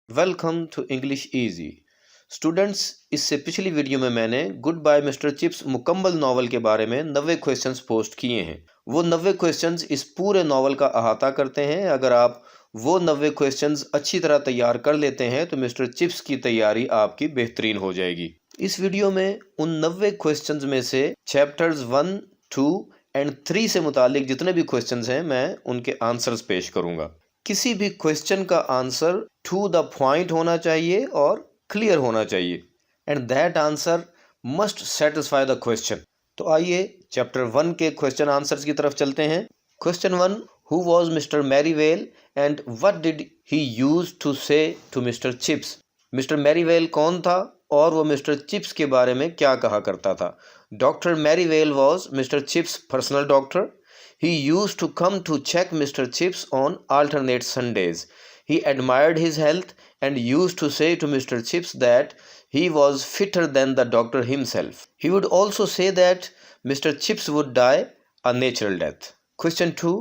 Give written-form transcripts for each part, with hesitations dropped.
Welcome to English easy. Students, इससे पिछली video में मैंने गुड बाय मिस्टर चिप्स मुकम्मल नावल के बारे में 90 क्वेश्चंस पोस्ट किए हैं। वो 90 क्वेश्चंस इस पूरे नावल का अहाता करते हैं। अगर आप वो 90 क्वेश्चंस अच्छी तरह तैयार कर लेते हैं तो मिस्टर चिप्स की तैयारी आपकी बेहतरीन हो जाएगी। इस वीडियो में उन 90 क्वेश्चंस में से चैप्टर्स 1, 2 एंड 3 से मुतालिक जितने भी क्वेश्चंस हैं मैं उनके आंसर्स पेश करूंगा। किसी भी क्वेश्चन का आंसर टू द पॉइंट होना चाहिए और क्लियर होना चाहिए and that answer must satisfy the question. तो आइए चैप्टर 1 के क्वेश्चन आंसर्स की तरफ चलते हैं। Question 1, who was Mister Merivale and what did he use to say to mister Chips. Mister Merivale कौन था और वो मिस्टर चिप्स के बारे में क्या कहा करता था। Doctor Merivale was Mister Chips personal doctor. He used to come to check Mr. Chips on alternate Sundays. He admired his health and used to say to Mr. Chips that he was fitter than the doctor himself. He would also say that Mr. Chips would die a natural death. Question 2.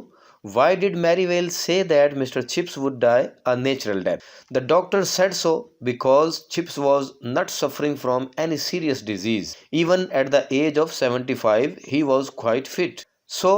Why did Merivale say that Mr. Chips would die a natural death? The doctor said so because Chips was not suffering from any serious disease. Even at the age of 75, he was quite fit. So,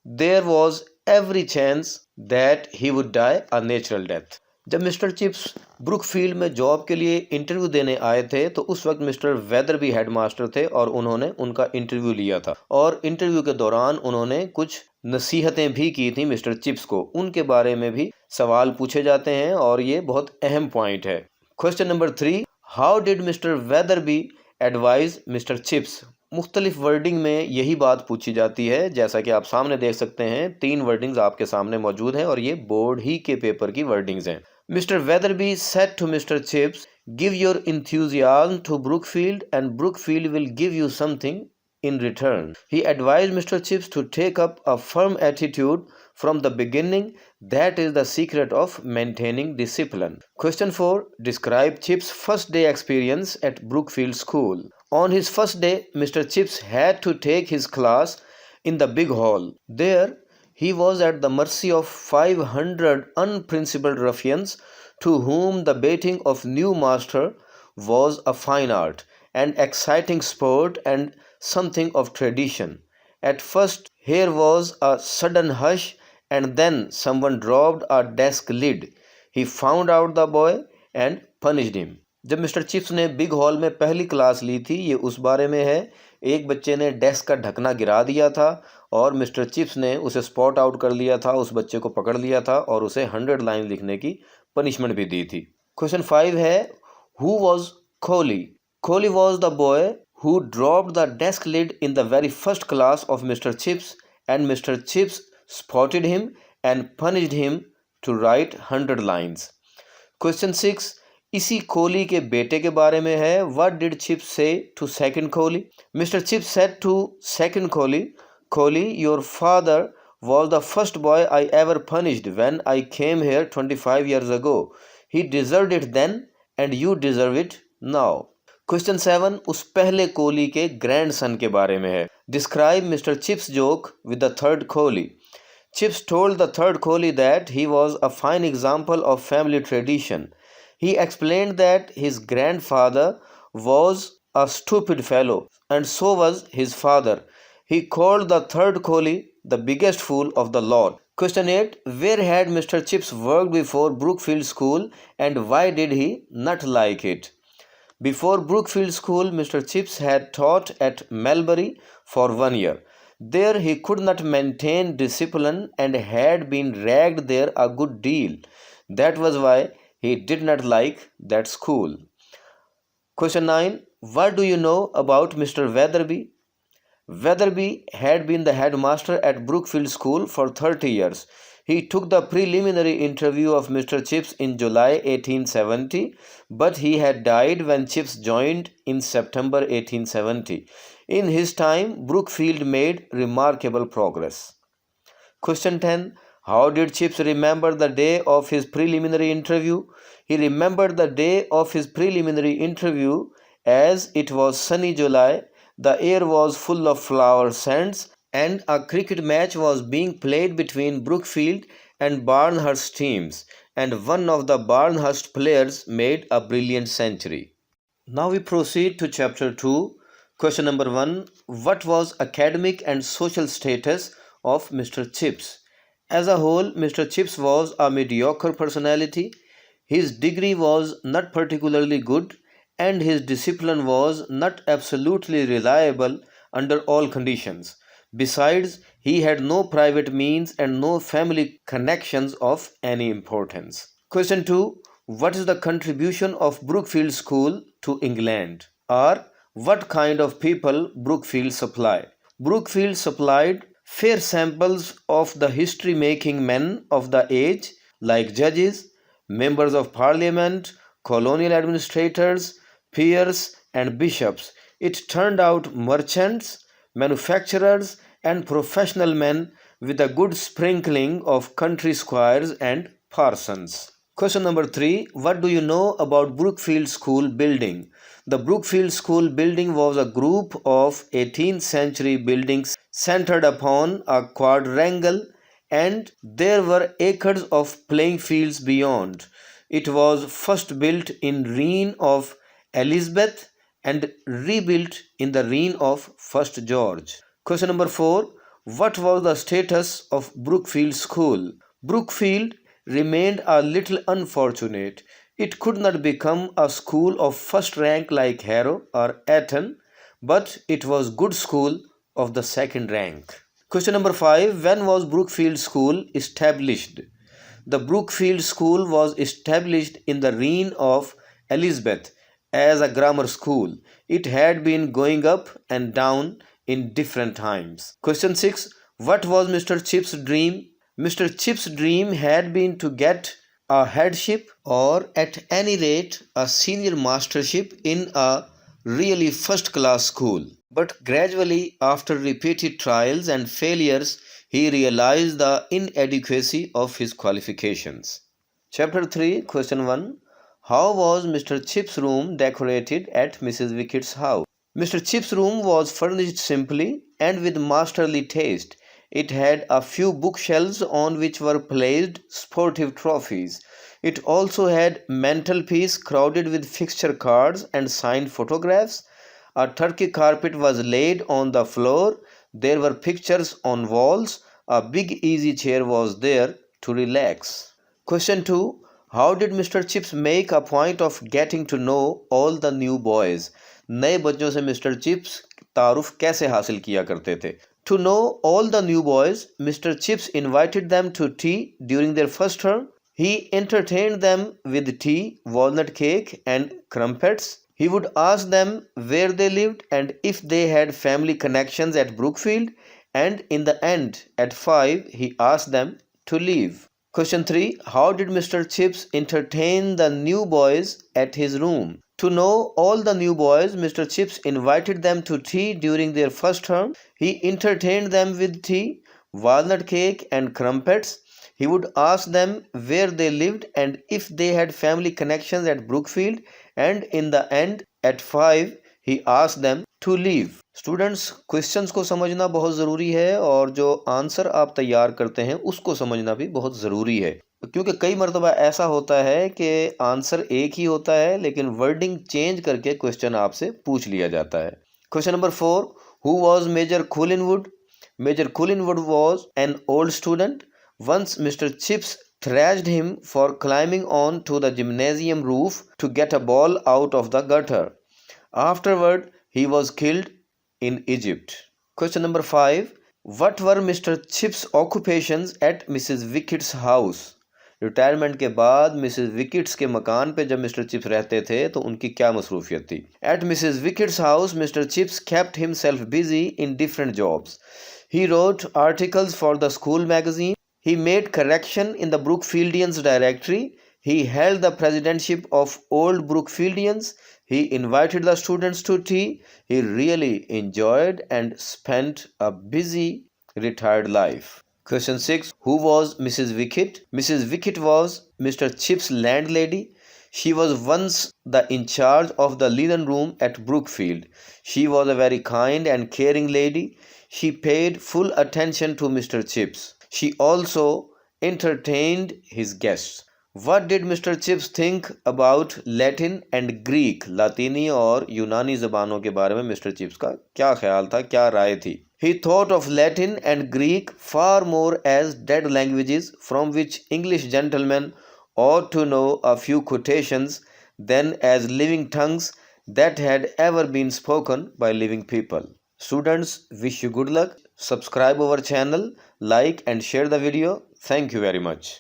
there was every chance that he would die a natural death. जब mister chips Brookfield में job के लिए interview देने आए थे तो उस वक्त मिस्टर वेदर भी हेडमास्टर थे और उन्होंने उनका इंटरव्यू लिया था और इंटरव्यू के दौरान उन्होंने कुछ नसीहतें भी की थी मिस्टर चिप्स को। उनके बारे में भी सवाल पूछे जाते हैं और ये बहुत अहम पॉइंट है। Question number 3, how did Mr Wetherby advise Mr Chips. मुख्तलिफ वर्डिंग में यही बात पूछी जाती है। जैसा कि आप सामने देख सकते हैं 3 वर्डिंग्स आपके सामने मौजूद हैं और ये बोर्ड ही के पेपर की वर्डिंग्स हैं। Mr Wetherby said to mister Chips, give your enthusiasm to Brookfield and Brookfield will give you something in return. He advised Mr. Chips to take up a firm attitude from the beginning. That is the secret of maintaining discipline. Question 4. Describe Chips' first day experience at Brookfield School. On his first day, Mr. Chips had to take his class in the big hall. There, he was at the mercy of 500 unprincipled ruffians to whom the baiting of new master was a fine art, an exciting sport, and something of tradition. At first, here was a sudden hush, and then someone dropped a desk lid. He found out the boy and punished him. जब mister chips ने big hall में पहली class ली थी ये उस बारे में है। एक बच्चे ने डेस्क का ढकना गिरा दिया था और मिस्टर चिप्स ने उसे स्पॉट आउट कर लिया था, उस बच्चे को पकड़ लिया था और उसे 100 लाइन लिखने की पनिशमेंट भी दी थी। क्वेश्चन 5 है, who was Colley. Colley was the boy who dropped the desk lid in the very first class of Mr Chips and Mr Chips spotted him and punished him to write 100 lines. Question 6, इसी Colley के बेटे के बारे में है। What did Chips say to second Colley. Mr Chips said to second Colley, Colley your father was the first boy I ever punished when I came here 25 years ago. He deserved it then and you deserve it now. Question 7, उस पहले कोहली के grandson के बारे में है। Describe mister chips joke with the third Kohli. Chips told the third Kohli that he was a fine example of family tradition. He explained that his grandfather was a stupid fellow, and so was his father. He called the third Kohli the biggest fool of the lot. Question 8. Where had Mr. Chips worked before Brookfield School and why did he not like it? Before Brookfield School, Mr. Chips had taught at Melbury for 1 year. There he could not maintain discipline and had been ragged there a good deal. That was why he did not like that school. Question 9. What do you know about Mr. Weatherby? Weatherby had been the headmaster at Brookfield School for 30 years. He took the preliminary interview of Mr. Chips in July 1870, but he had died when Chips joined in September 1870. In his time, Brookfield made remarkable progress. Question 10. How did Chips remember the day of his preliminary interview? He remembered the day of his preliminary interview as it was sunny July, the air was full of flower scents, and a cricket match was being played between Brookfield and Barnhurst teams. and one of the Barnhurst players made a brilliant century. Now we proceed to chapter 2. Question number 1. What was academic and social status of Mr. Chips? As a whole, Mr. Chips was a mediocre personality. His degree was not particularly good, and his discipline was not absolutely reliable under all conditions. Besides, he had no private means and no family connections of any importance. Question 2. What is the contribution of Brookfield School to England? Or what kind of people Brookfield supply? Brookfield supplied fair samples of the history-making men of the age, like judges, members of parliament, colonial administrators, peers, and bishops. It turned out merchants, manufacturers, and professional men with a good sprinkling of country squires and parsons. Question number 3. What do you know about Brookfield School building? The Brookfield School building was a group of 18th century buildings centered upon a quadrangle, and there were acres of playing fields beyond. It was first built in reign of Elizabeth and rebuilt in the reign of First George. Question number 4. What was the status of Brookfield School? Brookfield remained a little unfortunate. It could not become a school of first rank like Harrow or Eton, but it was good school of the second rank. Question number 5. When was Brookfield School established? The Brookfield School was established in the reign of Elizabeth as a grammar school. It had been going up and down in different times. Question 6. What was Mr. Chip's dream? Mr. Chip's dream had been to get a headship, or at any rate a senior mastership in a really first class school. But gradually, after repeated trials and failures, he realized the inadequacy of his qualifications. Chapter 3, Question 1. How was Mr. Chip's room decorated at Mrs. Wickett's house? Mr. Chip's room was furnished simply and with masterly taste. It had a few bookshelves on which were placed sportive trophies. It also had mantelpiece crowded with fixture cards and signed photographs. A Turkey carpet was laid on the floor. There were pictures on walls. A big easy chair was there to relax. Question 2. How did Mr. Chips make a point of getting to know all the new boys? नए बच्चों से mister chips तारुफ कैसे हासिल किया करते थे? To know all the new boys, Mr. Chips invited them to tea during their first term. He entertained them with tea, walnut cake, and crumpets. He would ask them where they lived and if they had family connections at Brookfield, and in the end, at 5, he asked them to leave. Question 3. How did Mr. Chips entertain the new boys at his room? To know all the new boys, Mr. Chips invited them to tea during their first term. He entertained them with tea, walnut cake, and crumpets. He would ask them where they lived and if they had family connections at Brookfield, and in the end, at 5, he asked them to leave. Students, questions को समझना बहुत ज़रूरी है और जो answer आप तैयार करते हैं उसको समझना भी बहुत ज़रूरी है, क्योंकि कई मरतबा ऐसा होता है कि आंसर एक ही होता है लेकिन वर्डिंग चेंज करके क्वेश्चन आपसे पूछ लिया जाता है. Question number 4. Who was Major Collingwood? Major Collingwood was an old student. Once Mr. Chips thrashed him for climbing on to the gymnasium roof to get a ball out of the gutter. Afterward, he was killed in Egypt. Question number 5. What were Mr. Chips' occupations at Mrs. Wickett's house? Retirement के बाद Mrs wickets के मकान पे जब mister chips रहते थे तो उनकी क्या मसरूफियत थी? At Mrs. Wickett's house, Mr. Chips kept himself busy in different jobs. He wrote articles for the school magazine. He made correction in the Brookfieldians directory. He held the presidentship of old Brookfieldians. He invited the students to tea. He really enjoyed and spent a busy retired life. Question 6. Who was Mrs. Wickett? Mrs. Wickett was Mr. Chips' landlady. She was once the in charge of the linen room at Brookfield. She was a very kind and caring lady. She paid full attention to Mr. Chips. She also entertained his guests. What did Mr. Chips think about Latin and Greek? लातीनी और यूनानी ज़बानों के बारे में mister chips का क्या ख्याल था, क्या राय थी? He thought of Latin and Greek far more as dead languages from which English gentlemen ought to know a few quotations than as living tongues that had ever been spoken by living people. Students, wish you good luck. Subscribe our channel, like and share the video. Thank you very much.